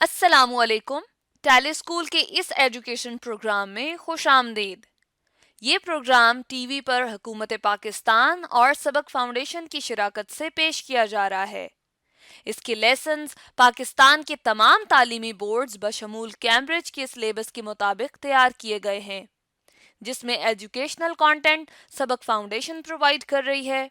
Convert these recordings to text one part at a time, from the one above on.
अस्सलामुअलैकुम। Tally school के इस एजुकेशन प्रोग्राम में खुश आमदीद। ये प्रोग्राम टीवी पर हुकूमत पाकिस्तान और सबक फाउंडेशन की शिराकत से पेश किया जा रहा है। इसके लेसन्स पाकिस्तान के तमाम तालीमी बोर्ड्स बशमूल कैम्ब्रिज के सिलेबस के मुताबिक तैयार किए गए हैं, जिसमें एजुकेशनल कंटेंट सबक फाउंडेशन प्रोवाइड कर रही है।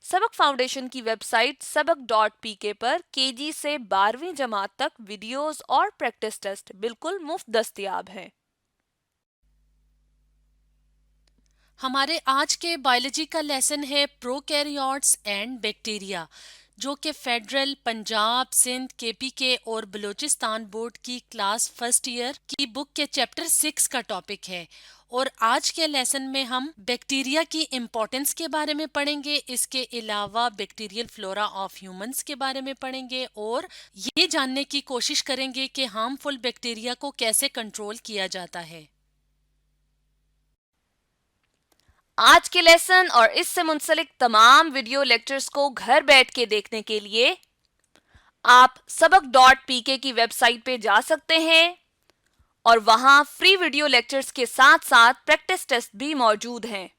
सबक फाउंडेशन की वेबसाइट सबक.pk पर केजी से 12वीं जमात तक वीडियोस और प्रैक्टिस टेस्ट बिल्कुल मुफ्त दस्तयाब हैं। हमारे आज के बायोलॉजी का लेसन है प्रोकैरियोट्स एंड बैक्टीरिया, जो कि फेडरल पंजाब सिंध केपीके और बलूचिस्तान बोर्ड की क्लास फर्स्ट ईयर की बुक के चैप्टर 6 का टॉपिक है। और आज के लेसन में हम बैक्टीरिया की इम्पोर्टेंस के बारे में पढ़ेंगे। इसके अलावा बैक्टीरियल फ्लोरा ऑफ ह्यूमंस के बारे में पढ़ेंगे और ये जानने की कोशिश करेंगे कि हार्मफुल बैक्टीरिया को कैसे कंट्रोल किया जाता है। आज के लेसन और इससे मुंसलिक तमाम वीडियो लेक्चर्स को घर बैठ के देखने के लिए आप सबक.pk की वेबसाइट पे जा सकते हैं और वहां फ्री वीडियो लेक्चर्स के साथ साथ प्रैक्टिस टेस्ट भी मौजूद हैं,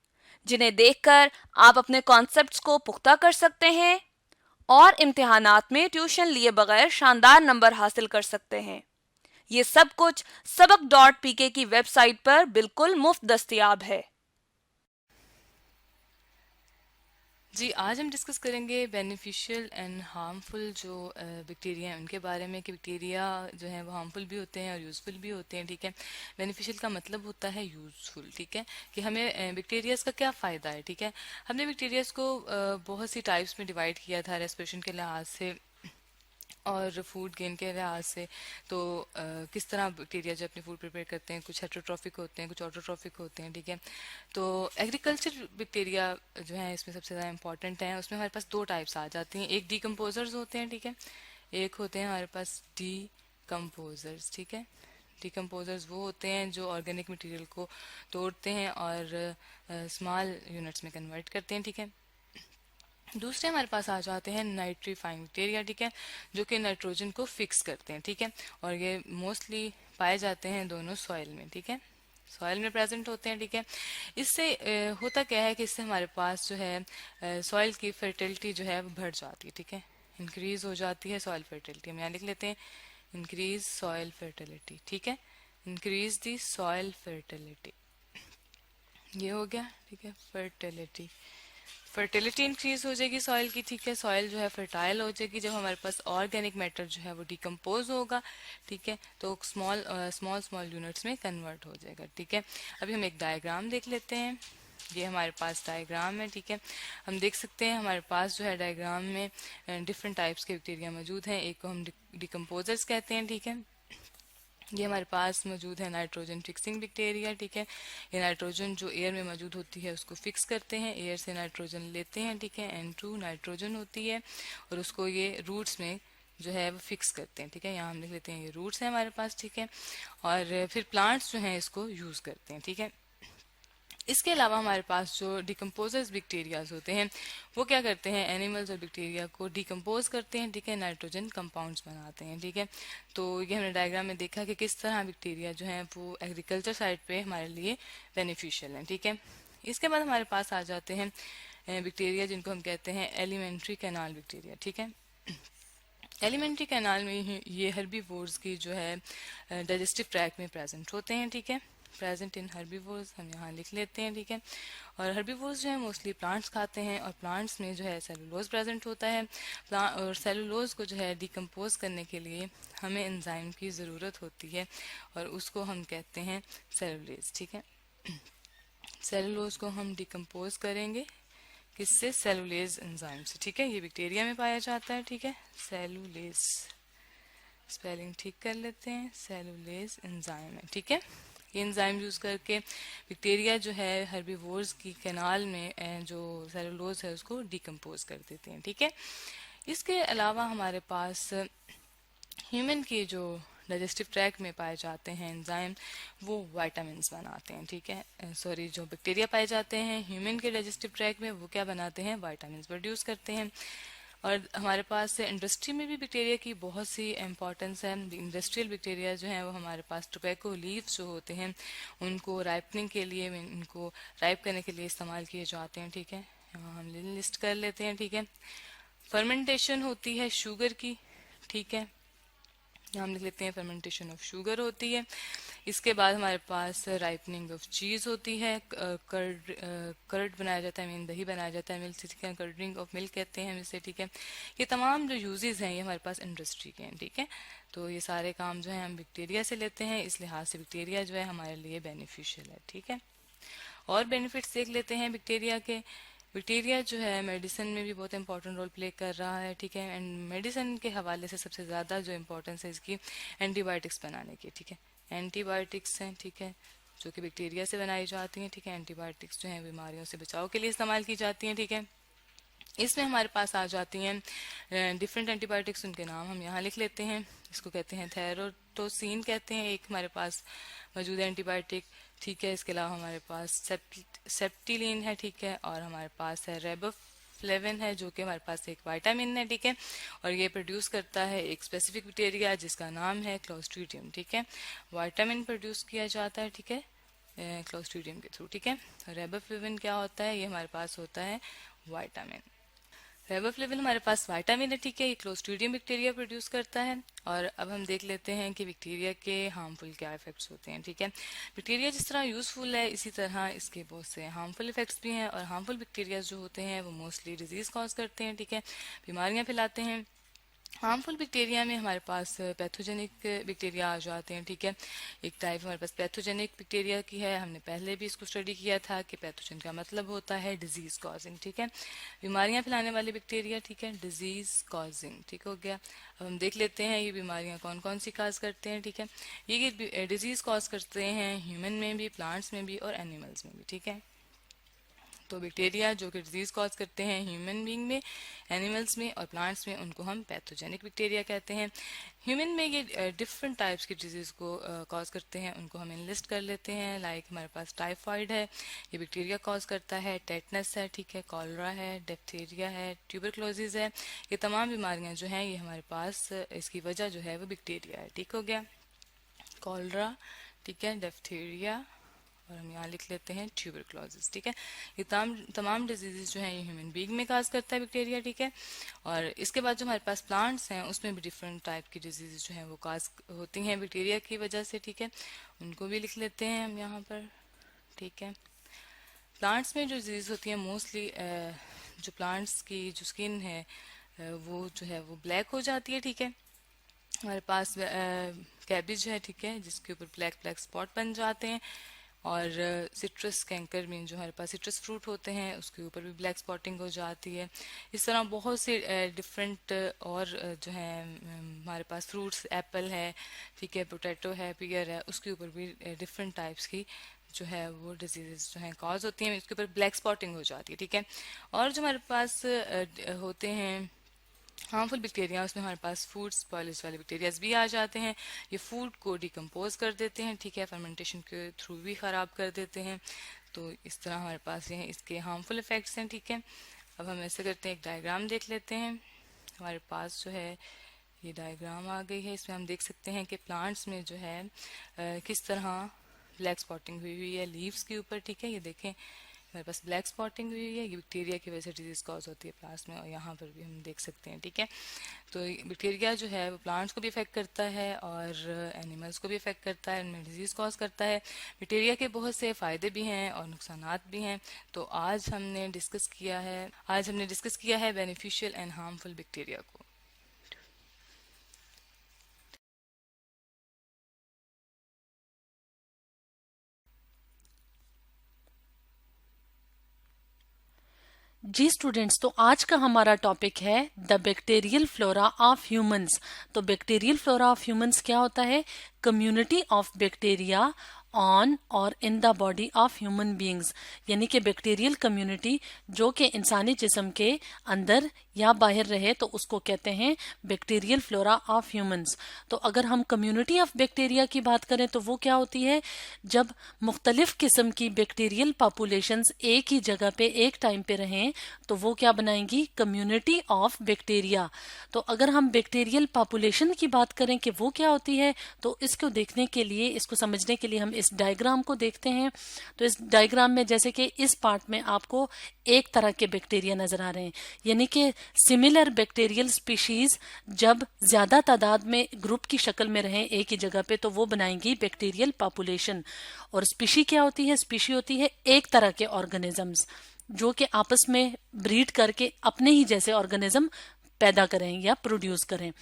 जिन्हें देखकर आप अपने कॉन्सेप्ट्स को पुख्ता कर सकते हैं और इम्तिहानात में ट्यूशन लिए बगैर शानदार नंबर हासिल कर सकते हैं। ये सब कुछ सबक.pk की वेबसाइट पर बिल्कुल मुफ्त दस्तयाब है। जी, आज हम डिस्कस करेंगे बेनिफिशियल एंड हार्मफुल जो बैक्टीरिया हैं उनके बारे में कि बैक्टीरिया जो है वो हार्मफुल भी होते हैं और यूज़फुल भी होते हैं। ठीक है, बेनिफिशियल का मतलब होता है यूज़फुल। ठीक है, कि हमें बैक्टीरियाज का क्या फ़ायदा है। ठीक है, हमने बैक्टीरियाज को बहुत सी टाइप्स में डिवाइड किया था रेस्पिरेशन के लिहाज से और फूड गेन के लिहाज से। तो किस तरह बैक्टीरिया जो अपने फूड प्रिपेयर करते हैं, कुछ हेटरोट्रॉफिक होते हैं, कुछ ऑटोट्रॉफिक होते हैं। ठीक है, तो एग्रीकल्चर बैक्टीरिया जो है इसमें सबसे ज़्यादा इंपॉर्टेंट है। उसमें हमारे पास दो टाइप्स आ जाती हैं, एक डीकम्पोजर्स होते हैं। ठीक है, एक होते हैं हमारे पास डीकम्पोजर्स। ठीक है, डीकम्पोजर्स वो होते हैं जो ऑर्गेनिक मटेरियल को तोड़ते हैं और स्मॉल यूनिट्स में कन्वर्ट करते हैं। ठीक है, दूसरे हमारे पास आ जाते हैं नाइट्रीफाइंग बैक्टीरिया। ठीक है, जो कि नाइट्रोजन को फिक्स करते हैं। ठीक है, और ये मोस्टली पाए जाते हैं दोनों सॉइल में। ठीक है, सॉइल में प्रेजेंट होते हैं। ठीक है, इससे होता क्या है कि इससे हमारे पास जो है सॉइल की फर्टिलिटी जो है वो बढ़ जाती है। ठीक है, इंक्रीज हो जाती है सॉइल फर्टिलिटी। हम यहाँ लिख लेते हैं इंक्रीज सॉइल फर्टिलिटी। ठीक है, इंक्रीज दी सॉइल फर्टिलिटी, ये हो गया। ठीक है, फर्टिलिटी, फर्टिलिटी इंक्रीज हो जाएगी सॉइल की। ठीक है, सॉइल जो है फर्टाइल हो जाएगी जब हमारे पास ऑर्गेनिक मैटर जो है वो डिकम्पोज होगा। ठीक है, तो स्मॉल स्मॉल स्मॉल यूनिट्स में कन्वर्ट हो जाएगा। ठीक है, अभी हम एक डायग्राम देख लेते हैं। ये हमारे पास डायग्राम है। ठीक है, हम देख सकते हैं हमारे पास जो है डायग्राम में डिफरेंट टाइप्स के बैक्टीरिया मौजूद हैं। एक को हम डिकम्पोजर्स कहते हैं। ठीक है, ये हमारे पास मौजूद है नाइट्रोजन फिक्सिंग बैक्टीरिया। ठीक है, ये नाइट्रोजन जो एयर में मौजूद होती है उसको फिक्स करते हैं, एयर से नाइट्रोजन लेते हैं। ठीक है, N2 नाइट्रोजन होती है और उसको ये रूट्स में जो है वो फिक्स करते हैं। ठीक है, यहाँ हम लिख लेते हैं ये रूट्स है हमारे पास। ठीक है, और फिर प्लांट्स जो हैं इसको यूज करते हैं। ठीक है, इसके अलावा हमारे पास जो डिकम्पोजर्स बैक्टीरियाज होते हैं वो क्या करते हैं, एनिमल्स और बैक्टीरिया को डिकम्पोज करते हैं। ठीक है, नाइट्रोजन कंपाउंड्स बनाते हैं। ठीक है, तो ये हमने डायग्राम में देखा कि किस तरह बैक्टीरिया जो हैं वो एग्रीकल्चर साइड पे हमारे लिए बेनिफिशियल हैं। ठीक है, इसके बाद हमारे पास आ जाते हैं बैक्टीरिया जिनको हम कहते हैं एलिमेंट्री कैनाल बैक्टीरिया। ठीक है, एलिमेंट्री कैनाल में ये हर्बीवोर्स की जो है डाइजेस्टिव ट्रैक में प्रेजेंट होते हैं। ठीक है, प्रेजेंट इन हर्बीवोर्स हम यहाँ लिख लेते हैं। ठीक है, और हर्बीवोर्स जो है मोस्टली प्लांट्स खाते हैं और प्लांट्स में जो है सेलुलोज प्रेजेंट होता है। और सेलुलोज को जो है डिकम्पोज करने के लिए हमें एंजाइम की ज़रूरत होती है और उसको हम कहते हैं सेलुलेज। ठीक है, सेलुलोज को हम डिकम्पोज करेंगे किससे, सेलुलेज एंजाइम से। ठीक है, ये बैक्टीरिया में पाया जाता है। ठीक है, सेलुलेज, स्पेलिंग ठीक कर लेते हैं, सेलुलेज एंजाइम है। ठीक है, ये एंजाइम यूज करके बैक्टीरिया जो है हर्बीवोर्स की कैनाल में जो सेलुलोज है उसको डिकम्पोज कर देते हैं। ठीक है, इसके अलावा हमारे पास ह्यूमन की जो डाइजेस्टिव ट्रैक में पाए जाते हैं एंजाइम वो वाइटामिन्स बनाते हैं। ठीक है, सॉरी, जो बैक्टीरिया पाए जाते हैं ह्यूमन के डाइजेस्टिव ट्रैक में वो क्या बनाते हैं, वाइटामिन्स प्रोड्यूस करते हैं। और हमारे पास इंडस्ट्री में भी बैक्टीरिया की बहुत सी इम्पोर्टेंस है। इंडस्ट्रियल बैक्टीरिया जो है वो हमारे पास टोबैको लीव्स जो होते हैं उनको राइपनिंग के लिए, उनको राइप करने के लिए इस्तेमाल किए जाते हैं, ठीक है। यहाँ हम लिस्ट कर लेते हैं, ठीक है। फर्मेंटेशन होती है शुगर की, ठीक है, हम लिख लेते हैं फर्मेंटेशन ऑफ शुगर होती है। इसके बाद हमारे पास राइपनिंग ऑफ चीज़ होती है, कर्ड बनाया जाता है, मीन दही बनाया जाता है मिल्क से, ठीक है, कर्डिंग ऑफ मिल्क कहते हैं हम इसे, ठीक है। ये तमाम जो यूजेस हैं ये हमारे पास इंडस्ट्री के हैं, ठीक है। तो ये सारे काम जो है हम बैक्टीरिया से लेते हैं, इस लिहाज से बैक्टीरिया जो है हमारे लिए बेनिफिशियल है, ठीक है। और बेनिफिट्स देख लेते हैं बैक्टीरिया के। बैक्टीरिया जो है मेडिसिन में भी बहुत इंपॉर्टेंट रोल प्ले कर रहा है, ठीक है। एंड मेडिसिन के हवाले से सबसे ज़्यादा जो इम्पोर्टेंस है इसकी एंटीबायोटिक्स बनाने की, ठीक है। एंटीबायोटिक्स हैं, ठीक है, जो कि बैक्टीरिया से बनाई जाती हैं, ठीक है। एंटीबायोटिक्स जो हैं बीमारियों से बचाव के लिए इस्तेमाल की जाती हैं, ठीक है। इसमें हमारे पास आ जाती हैं डिफरेंट एंटीबायोटिक्स, उनके नाम हम यहाँ लिख लेते हैं। इसको कहते हैं थेरोटोसिन कहते हैं, एक हमारे पास मौजूद है एंटीबायोटिक, ठीक है। इसके अलावा हमारे पास सेप्टिलिन है, ठीक है, और हमारे पास है रेबोफ्लेविन है जो कि हमारे पास एक विटामिन है, ठीक है। और ये प्रोड्यूस करता है एक स्पेसिफिक बैक्टीरिया जिसका नाम है क्लोस्ट्रीडियम, ठीक है। विटामिन प्रोड्यूस किया जाता है, ठीक है, क्लोस्ट्रीडियम के थ्रू, ठीक है। रेबोफ्लेविन क्या होता है, ये हमारे पास होता है विटामिन। रेबोफ्लेविन हमारे पास विटामिन है, ठीक है, ये क्लोस्ट्रीडियम बैक्टीरिया प्रोड्यूस करता है। और अब हम देख लेते हैं कि बैक्टीरिया के हार्मफुल क्या इफेक्ट्स होते हैं, ठीक है। बैक्टीरिया जिस तरह यूजफुल है इसी तरह इसके बहुत से हार्मफुल इफेक्ट्स भी हैं। और हार्मफुल बैक्टीरिया जो होते हैं वो मोस्टली डिजीज कॉज करते हैं, ठीक है, बीमारियां फैलाते हैं। हार्मफुल बैक्टीरिया में हमारे पास पैथोजेनिक बैक्टीरिया आ जाते हैं, ठीक है। एक टाइप हमारे पास पैथोजेनिक बैक्टीरिया की है, हमने पहले भी इसको स्टडी किया था कि पैथोजन का मतलब होता है डिजीज कॉजिंग, ठीक है, बीमारियां फैलाने वाले बैक्टीरिया, ठीक है, डिजीज कॉजिंग, ठीक हो गया। अब हम देख लेते हैं ये बीमारियां कौन कौन सी काज करते हैं, ठीक है। ये डिजीज कॉज करते हैं ह्यूमन में भी, प्लांट्स में भी और एनिमल्स में भी, ठीक है। तो बैक्टीरिया जो कि डिजीज कॉज करते हैं ह्यूमन बीइंग में, एनिमल्स में और प्लांट्स में, उनको हम पैथोजेनिक बैक्टीरिया कहते हैं। ह्यूमन में ये डिफरेंट टाइप्स की डिजीज को कॉज करते हैं, उनको हम लिस्ट कर लेते हैं। लाइक हमारे पास टाइफाइड है, ये बैक्टीरिया कॉज करता है, टेटनस है, ठीक है, कॉलरा है, डिप्थीरिया है, ट्यूबरक्लोसिस है। ये तमाम बीमारियां जो हैं ये हमारे पास इसकी वजह जो है वो बैक्टीरिया है, ठीक हो गया। कॉलरा, ठीक है, डिप्थीरिया, और हम यहाँ लिख लेते हैं ट्यूबरक्लोसिस, ठीक है। ये तमाम डिजीजेस जो हैं ये ह्यूमन बीइंग में काज करता है बैक्टीरिया, ठीक है। और इसके बाद जो हमारे पास प्लांट्स हैं उसमें भी डिफरेंट टाइप की डिजीजेस जो हैं वो काज होती हैं बैक्टीरिया की वजह से, ठीक है, उनको भी लिख लेते हैं हम यहाँ पर, ठीक है। प्लांट्स में जो डिजीज होती है मोस्टली जो प्लांट्स की जो स्किन है वो जो है वो ब्लैक हो जाती है, ठीक है। हमारे पास कैबिज है, ठीक है, जिसके ऊपर ब्लैक ब्लैक स्पॉट बन जाते हैं। और सिट्रस कैंकर मीन जो हमारे पास सिट्रस फ्रूट होते हैं उसके ऊपर भी ब्लैक स्पॉटिंग हो जाती है। इस तरह बहुत से डिफरेंट और जो है हमारे पास फ्रूट्स, एप्पल है, ठीक है, पोटैटो है, पियर है, उसके ऊपर भी डिफरेंट टाइप्स की जो है वो डिजीजेस जो है कॉज होती हैं, इसके ऊपर ब्लैक स्पॉटिंग हो जाती है, ठीक है। और जो हमारे पास होते हैं हार्मफुल बैक्टीरिया, उसमें हमारे पास फूड स्पॉयलर्स वाले बैक्टीरियाज भी आ जाते हैं। ये फूड को डिकम्पोज कर देते हैं, ठीक है, फर्मेंटेशन के थ्रू भी ख़राब कर देते हैं। तो इस तरह हमारे पास ये इसके हार्मफुल इफेक्ट्स हैं, ठीक है। अब हम ऐसे करते हैं, एक डायग्राम देख लेते हैं। हमारे पास जो है ये डायग्राम आ गई है, इसमें हम देख सकते हैं कि प्लांट्स में जो है किस तरह ब्लैक स्पॉटिंग हुई हुई है लीव्स के ऊपर, ठीक है। ये देखें हमारे पास ब्लैक स्पॉटिंग हुई है, ये बैक्टीरिया की वजह से डिजीज कॉज होती है प्लांट्स में, और यहाँ पर भी हम देख सकते हैं, ठीक है। तो बैक्टीरिया जो है वो प्लांट्स को भी इफेक्ट करता है और एनिमल्स को भी इफेक्ट करता है, उनमें डिजीज कॉज करता है। बैक्टीरिया के बहुत से फ़ायदे भी हैं और नुकसानात भी हैं। तो आज हमने डिस्कस किया है बेनिफिशियल एंड हार्मफुल बैक्टीरिया को। जी स्टूडेंट्स, तो आज का हमारा टॉपिक है the bacterial flora of humans. तो बैक्टीरियल फ्लोरा ऑफ ह्यूमंस क्या होता है? कम्युनिटी ऑफ बैक्टीरिया ऑन और in the body of human beings, यानी कि बैक्टीरियल कम्युनिटी जो कि इंसानी जिस्म के अंदर या बाहर रहे तो उसको कहते हैं बैक्टीरियल फ्लोरा ऑफ ह्यूमंस। तो अगर हम कम्युनिटी ऑफ बैक्टीरिया की बात करें तो वो क्या होती है, जब मुख्तलिफ किस्म की बैक्टीरियल पॉपुलेशंस एक ही जगह पे एक टाइम पे रहें तो वो क्या बनाएंगी, कम्युनिटी ऑफ बैक्टीरिया। तो अगर हम बैक्टीरियल पॉपुलेशन की बात करें कि वो क्या होती है, तो इसको देखने के लिए, इसको समझने के लिए हम इस डायग्राम को देखते हैं। तो इस डायग्राम में जैसे कि इस पार्ट में आपको एक तरह के बैक्टीरिया नजर आ रहे हैं, यानी कि सिमिलर बैक्टीरियल स्पीशीज जब ज्यादा तादाद में ग्रुप की शक्ल में रहें एक ही जगह पे तो वो बनाएंगी बैक्टीरियल पॉपुलेशन। और स्पीशी क्या होती है, स्पीशी होती है एक तरह के ऑर्गेनिजम्स जो कि आपस में ब्रीड करके अपने ही जैसे ऑर्गेनिज्म पैदा करें या प्रोड्यूस करें।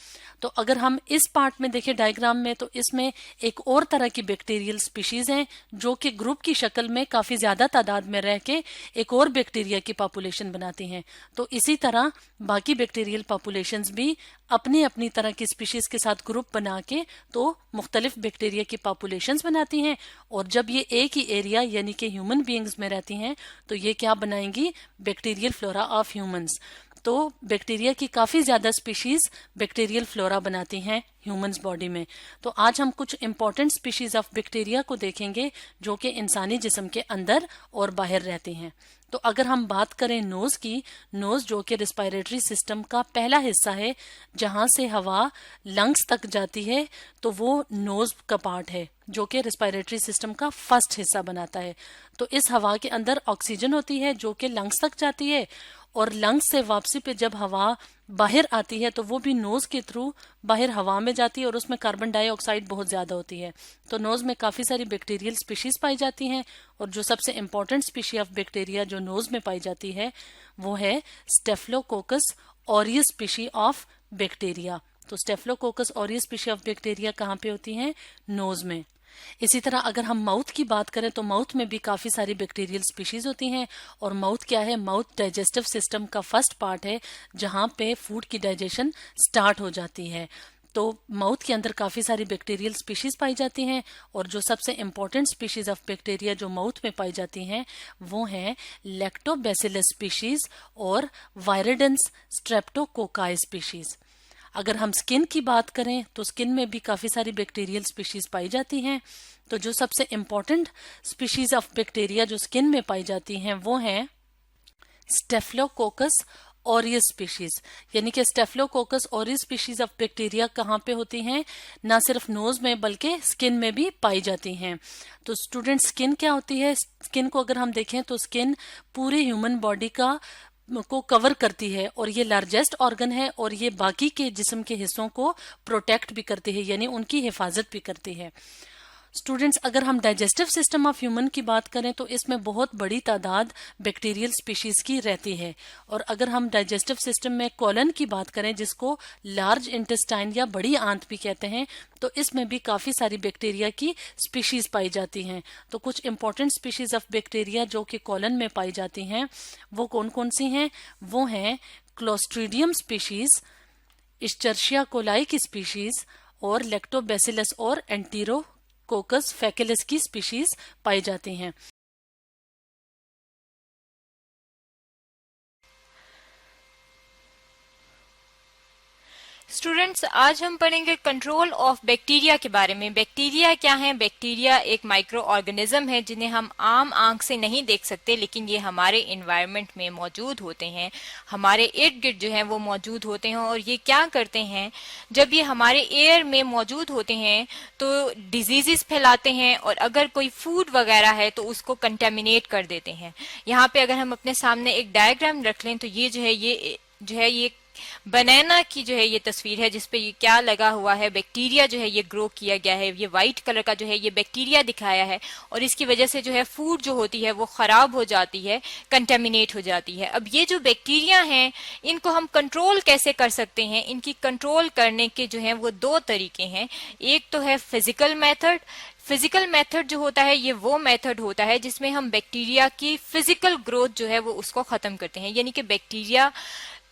तो अगर हम इस पार्ट में देखें डायग्राम में तो इसमें एक और तरह की बैक्टीरियल स्पीशीज हैं जो कि ग्रुप की शक्ल में काफी ज्यादा तादाद में रह के एक और बैक्टीरिया की पॉपुलेशन बनाती हैं। तो इसी तरह बाकी बैक्टीरियल पॉपुलेशंस भी अपनी अपनी तरह की स्पीशीज के साथ ग्रुप बना के तो मुख्तलिफ बैक्टीरिया की पॉपुलेशंस बनाती हैं, और जब ये एक ही एरिया यानी कि ह्यूमन बीइंग्स में रहती हैं तो ये क्या बनाएंगी, बैक्टीरियल फ्लोरा ऑफ ह्यूमंस। तो बैक्टीरिया की काफी ज्यादा स्पीशीज बैक्टीरियल फ्लोरा बनाती हैं ह्यूमंस बॉडी में। तो आज हम कुछ इंपॉर्टेंट स्पीशीज ऑफ बैक्टीरिया को देखेंगे जो कि इंसानी जिस्म के अंदर और बाहर रहती हैं। तो अगर हम बात करें नोज की, नोज जो कि रेस्पिरेटरी सिस्टम का पहला हिस्सा है जहां से हवा लंग्स तक जाती है, तो वो नोज का पार्ट है जो कि रेस्पिरेटरी सिस्टम का फर्स्ट हिस्सा बनाता है। तो इस हवा के अंदर ऑक्सीजन होती है जो कि लंग्स तक जाती है, और लंग्स से वापसी पे जब हवा बाहर आती है तो वो भी नोज के थ्रू बाहर हवा में जाती है और उसमें कार्बन डाइऑक्साइड बहुत ज्यादा होती है। तो नोज में काफी सारी बैक्टीरियल स्पीशीज पाई जाती हैं, और जो सबसे इंपॉर्टेंट स्पीशी ऑफ बैक्टीरिया जो नोज में पाई जाती है वो है staphylococcus aureus species of bacteria. तो staphylococcus aureus species of bacteria कहाँ पे होती है, नोज में। इसी तरह अगर हम माउथ की बात करें तो माउथ में भी काफी सारी बैक्टीरियल स्पीशीज होती हैं। और माउथ क्या है, माउथ डाइजेस्टिव सिस्टम का फर्स्ट पार्ट है जहां पे फूड की डाइजेशन स्टार्ट हो जाती है। तो माउथ के अंदर काफी सारी बैक्टीरियल स्पीशीज पाई जाती हैं, और जो सबसे इंपॉर्टेंट स्पीशीज ऑफ बैक्टीरिया जो माउथ में पाई जाती हैं वो हैं लैक्टोबैसिलस स्पीशीज और वायरिडेंस स्ट्रेप्टोकोकाई स्पीशीज। अगर हम स्किन की बात करें तो स्किन में भी काफी सारी बैक्टीरियल स्पीशीज पाई जाती हैं। तो जो सबसे इंपॉर्टेंट स्पीशीज ऑफ बैक्टीरिया जो स्किन में पाई जाती हैं वो हैं स्टेफिलोकोकस ऑरियस स्पीशीज, यानी कि staphylococcus aureus species of bacteria कहाँ पे होती हैं, ना सिर्फ नोज में बल्कि स्किन में भी पाई जाती हैं। तो स्टूडेंट, स्किन क्या होती है, स्किन को अगर हम देखें तो स्किन पूरे ह्यूमन बॉडी को कवर करती है, और ये लार्जेस्ट ऑर्गन है, और ये बाकी के जिस्म के हिस्सों को प्रोटेक्ट भी करती है, यानी उनकी हिफाजत भी करती है। स्टूडेंट्स, अगर हम डाइजेस्टिव सिस्टम ऑफ ह्यूमन की बात करें तो इसमें बहुत बड़ी तादाद बैक्टीरियल स्पीशीज की रहती है। और अगर हम डाइजेस्टिव सिस्टम में कोलन की बात करें जिसको लार्ज इंटेस्टाइन या बड़ी आंत भी कहते हैं, तो इसमें भी काफी सारी बैक्टीरिया की स्पीशीज पाई जाती हैं। तो कुछ इंपॉर्टेंट स्पीशीज ऑफ बैक्टीरिया जो कि कोलन में पाई जाती हैं वो कौन कौन सी हैं, वो हैं क्लोस्ट्रीडियम स्पीशीज, इश्चर्शिया कोलाई की स्पीशीज, और लैक्टोबैसिलस और एंटीरोकोकस फैकेलस की स्पीशीज पाई जाती हैं। स्टूडेंट्स, आज हम पढ़ेंगे कंट्रोल ऑफ बैक्टीरिया के बारे में। बैक्टीरिया क्या है? बैक्टीरिया एक माइक्रो ऑर्गेनिज्म है जिन्हें हम आम आंख से नहीं देख सकते, लेकिन ये हमारे इन्वायरमेंट में मौजूद होते हैं, हमारे इर्द गिर्द जो है वो मौजूद होते हैं। और ये क्या करते हैं, जब ये हमारे एयर में मौजूद होते हैं तो डिजीजेस फैलाते हैं, और अगर कोई फूड वगैरह है तो उसको कंटेमिनेट कर देते हैं। यहाँ पे अगर हम अपने सामने एक डायग्राम रख लें तो ये जो है ये बनाना की जो है ये तस्वीर है जिसपे ये क्या लगा हुआ है, बैक्टीरिया जो है ये ग्रो किया गया है। ये व्हाइट कलर का जो है ये बैक्टीरिया दिखाया है, और इसकी वजह से जो है फूड जो होती है वो खराब हो जाती है, कंटेमिनेट हो जाती है। अब ये जो बैक्टीरिया हैं इनको हम कंट्रोल कैसे कर सकते हैं? इनकी कंट्रोल करने के जो है वो दो तरीके हैं। एक तो है फिजिकल मेथड। फिजिकल मेथड जो होता है ये वो मेथड होता है जिसमें हम बैक्टीरिया की फिजिकल ग्रोथ जो है वो उसको खत्म करते हैं, यानी कि बैक्टीरिया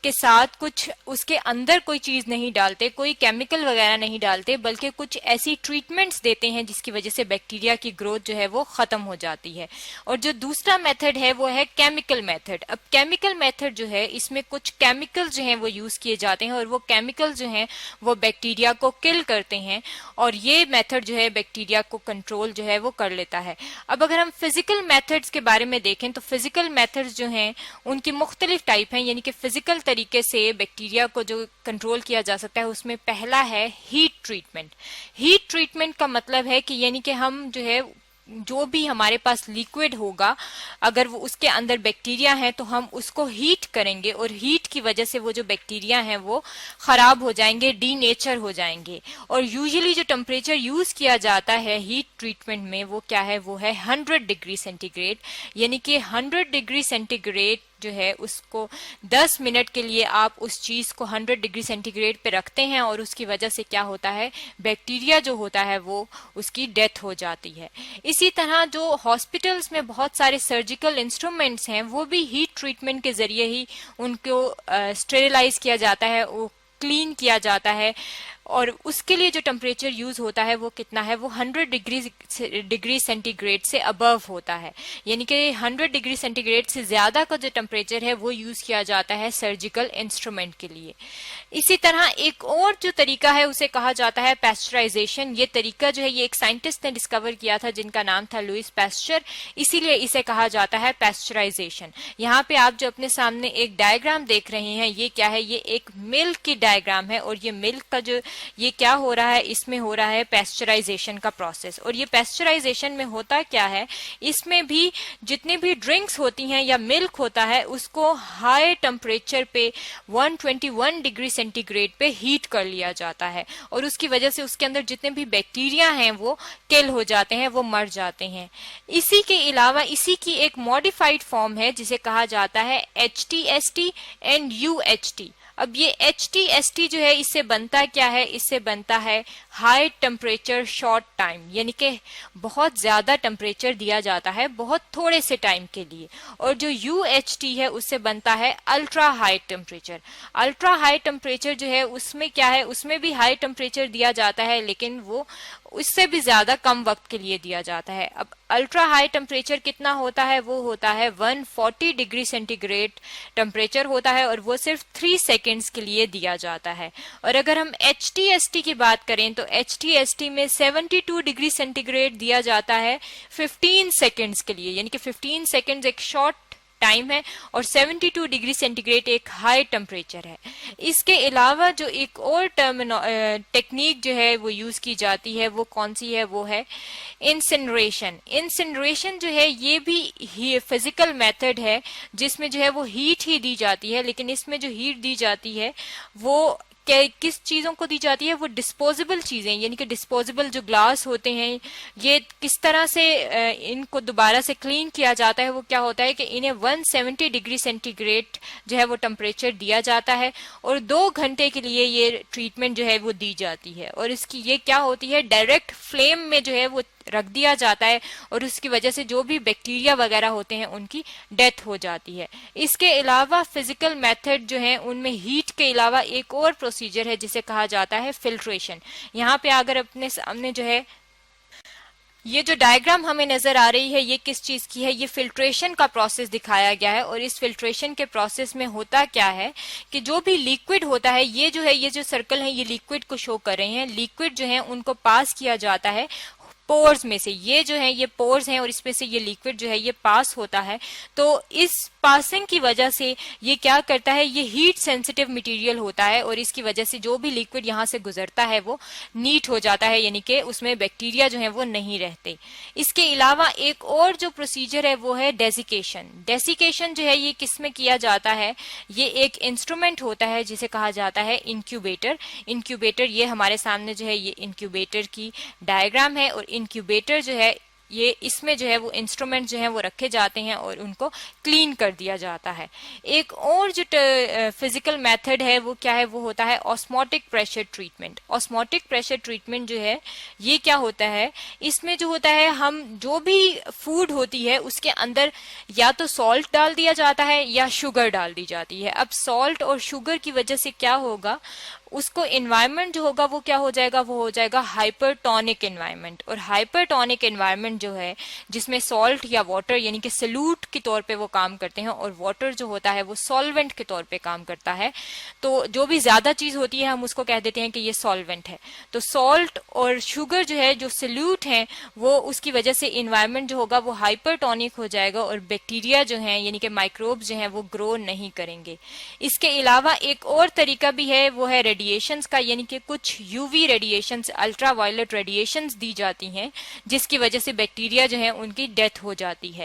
के साथ कुछ उसके अंदर कोई चीज नहीं डालते, कोई केमिकल वगैरह नहीं डालते, बल्कि कुछ ऐसी ट्रीटमेंट्स देते हैं जिसकी वजह से बैक्टीरिया की ग्रोथ जो है वो खत्म हो जाती है। और जो दूसरा मेथड है वो है केमिकल मेथड। अब केमिकल मेथड जो है इसमें कुछ केमिकल जो है वो यूज किए जाते हैं और वो केमिकल जो है वो बैक्टीरिया को किल करते हैं, और ये मेथड जो है बैक्टीरिया को कंट्रोल जो है वो कर लेता है। अब अगर हम फिजिकल मेथड्स के बारे में देखें तो फिजिकल मेथड्स जो हैं उनकी मुख्तलिफ टाइप हैं, यानी कि फिजिकल तरीके से बैक्टीरिया को जो कंट्रोल किया जा सकता है उसमें पहला है हीट ट्रीटमेंट। हीट ट्रीटमेंट का मतलब है कि यानी कि हम जो है जो भी हमारे पास लिक्विड होगा, अगर वो उसके अंदर बैक्टीरिया है तो हम उसको हीट करेंगे, और हीट की वजह से वो जो बैक्टीरिया हैं वो खराब हो जाएंगे, डीनेचर हो जाएंगे। और यूजुअली जो टेम्परेचर यूज किया जाता है हीट ट्रीटमेंट में वो क्या है, वो है 100 डिग्री सेंटीग्रेड। यानी कि 100 डिग्री सेंटीग्रेड जो है उसको 10 मिनट के लिए आप उस चीज को 100 डिग्री सेंटीग्रेड पे रखते हैं, और उसकी वजह से क्या होता है, बैक्टीरिया जो होता है वो उसकी डेथ हो जाती है। इसी तरह जो हॉस्पिटल्स में बहुत सारे सर्जिकल इंस्ट्रूमेंट्स हैं वो भी हीट ट्रीटमेंट के जरिए ही उनको स्टेरिलाइज किया जाता है, वो क्लीन किया जाता है, और उसके लिए जो टेम्परेचर यूज होता है वो कितना है, वो 100 डिग्री सेंटीग्रेड से अबव होता है। यानी कि 100 डिग्री सेंटीग्रेड से ज्यादा का जो टेम्परेचर है वो यूज किया जाता है सर्जिकल इंस्ट्रूमेंट के लिए। इसी तरह एक और जो तरीका है उसे कहा जाता है पैस्चराइजेशन। ये तरीका जो है ये एक साइंटिस्ट ने डिस्कवर किया था जिनका नाम था लुइस पैस्चर, इसीलिए इसे कहा जाता है पैस्चराइजेशन। यहाँ पे आप जो अपने सामने एक डायग्राम देख रहे हैं ये क्या है, ये एक मिल्क की डायग्राम है, और ये मिल्क का जो ये क्या हो रहा है, इसमें हो रहा है पैस्चराइजेशन का प्रोसेस। और ये पैस्चराइजेशन में होता क्या है, इसमें भी जितनी भी ड्रिंक्स होती हैं या मिल्क होता है उसको हाई टेम्परेचर पे 121 डिग्री सेंटीग्रेड पे हीट कर लिया जाता है, और उसकी वजह से उसके अंदर जितने भी बैक्टीरिया हैं वो किल हो जाते हैं, वो मर जाते हैं। इसी के अलावा इसी की एक मॉडिफाइड फॉर्म है जिसे कहा जाता है HTST एंड UHT। अब ये HTST जो है इससे बनता क्या है, इससे बनता है हाई टेम्परेचर शॉर्ट टाइम, यानी कि बहुत ज्यादा टेम्परेचर दिया जाता है बहुत थोड़े से टाइम के लिए। और जो UHT है उससे बनता है ultra high temperature. Ultra high temperature जो है उसमें क्या है, उसमें भी हाई टेम्परेचर दिया जाता है लेकिन वो उससे भी ज्यादा कम वक्त के लिए दिया जाता है। अब अल्ट्रा हाई टेम्परेचर कितना होता है, वो होता है 140 डिग्री सेंटीग्रेड टेम्परेचर होता है, और वो सिर्फ 3 सेकेंड्स के लिए दिया जाता है। और अगर हम HTST की बात करें तो HTST में 72 डिग्री सेंटीग्रेड दिया जाता है 15 सेकेंड्स के लिए, यानी कि 15 सेकेंड्स एक शॉर्ट टाइम है और 72 डिग्री सेंटीग्रेड एक हाई टेम्परेचर है। इसके अलावा जो एक और टेक्निक जो है वो यूज की जाती है वो कौन सी है, वो है इंसिनरेशन। इंसिनरेशन जो है ये भी फिजिकल मेथड है जिसमें जो है वो हीट ही दी जाती है, लेकिन इसमें जो हीट दी जाती है वो किस चीजों को दी जाती है, वो डिस्पोजेबल चीजें, यानी कि डिस्पोजेबल जो ग्लास होते हैं ये किस तरह से इनको दोबारा से क्लीन किया जाता है। वो क्या होता है कि इन्हें 170 डिग्री सेंटीग्रेड जो है वो टेम्परेचर दिया जाता है और 2 घंटे के लिए ये ट्रीटमेंट जो है वो दी जाती है, और इसकी ये क्या होती है, डायरेक्ट फ्लेम में जो है वो रख दिया जाता है और उसकी वजह से जो भी बैक्टीरिया वगैरह होते हैं उनकी डेथ हो जाती है। इसके अलावा फिजिकल मेथड जो है उनमें हीट के अलावा एक और प्रोसीजर है जिसे कहा जाता है फिल्ट्रेशन। यहाँ पे अगर अपने सामने जो है ये जो डायग्राम हमें नजर आ रही है ये किस चीज की है, ये फिल्ट्रेशन का प्रोसेस दिखाया गया है। और इस फिल्ट्रेशन के प्रोसेस में होता क्या है कि जो भी लिक्विड होता है, ये जो है ये जो सर्कल है ये लिक्विड को शो कर रहे हैं, लिक्विड जो है उनको पास किया जाता है पोर्स में से। ये जो है ये पोर्स हैं और इसमें से ये लिक्विड जो है ये पास होता है। तो इस पासिंग की वजह से ये क्या करता है, ये हीट सेंसिटिव मटेरियल होता है और इसकी वजह से जो भी लिक्विड यहाँ से गुजरता है वो नीट हो जाता है, यानी कि उसमें बैक्टीरिया जो है वो नहीं रहते। इसके अलावा एक और जो प्रोसीजर है वो है डेसिकेशन। डेसिकेशन जो है ये किस में किया जाता है, ये एक इंस्ट्रूमेंट होता है जिसे कहा जाता है इंक्यूबेटर। इंक्यूबेटर ये हमारे सामने जो है ये इंक्यूबेटर की डायग्राम है और इंक्यूबेटर जो है ये इसमें जो है वो इंस्ट्रूमेंट जो है वो रखे जाते हैं और उनको क्लीन कर दिया जाता है। एक और जो फिजिकल मेथड है वो क्या है, वो होता है osmotic pressure treatment. Osmotic pressure treatment जो है ये क्या होता है, इसमें जो होता है हम जो भी फूड होती है उसके अंदर या तो सॉल्ट डाल दिया जाता है या शुगर डाल दी जाती है। अब सॉल्ट और शुगर की वजह से क्या होगा, उसको एनवायरनमेंट जो होगा वो क्या हो जाएगा, वो हो जाएगा हाइपरटोनिक एनवायरनमेंट। और हाइपरटोनिक एनवायरनमेंट जो है जिसमें सॉल्ट या वाटर यानी कि सल्यूट के तौर पे वो काम करते हैं और वाटर जो होता है वो सॉल्वेंट के तौर पे काम करता है। तो जो भी ज्यादा चीज होती है हम उसको कह देते हैं कि ये सॉल्वेंट है। तो सॉल्ट और शुगर जो है जो सल्यूट है वो उसकी वजह से एनवायरनमेंट जो होगा वो हाइपरटोनिक हो जाएगा और बैक्टीरिया जो है यानी कि माइक्रोब्स जो है वो ग्रो नहीं करेंगे। इसके अलावा एक और तरीका भी है, वो है रेडिएशंस का, यानी कि कुछ यूवी रेडिएशंस, अल्ट्रावायलेट रेडिएशंस दी जाती हैं जिसकी वजह से बैक्टीरिया जो है उनकी डेथ हो जाती है।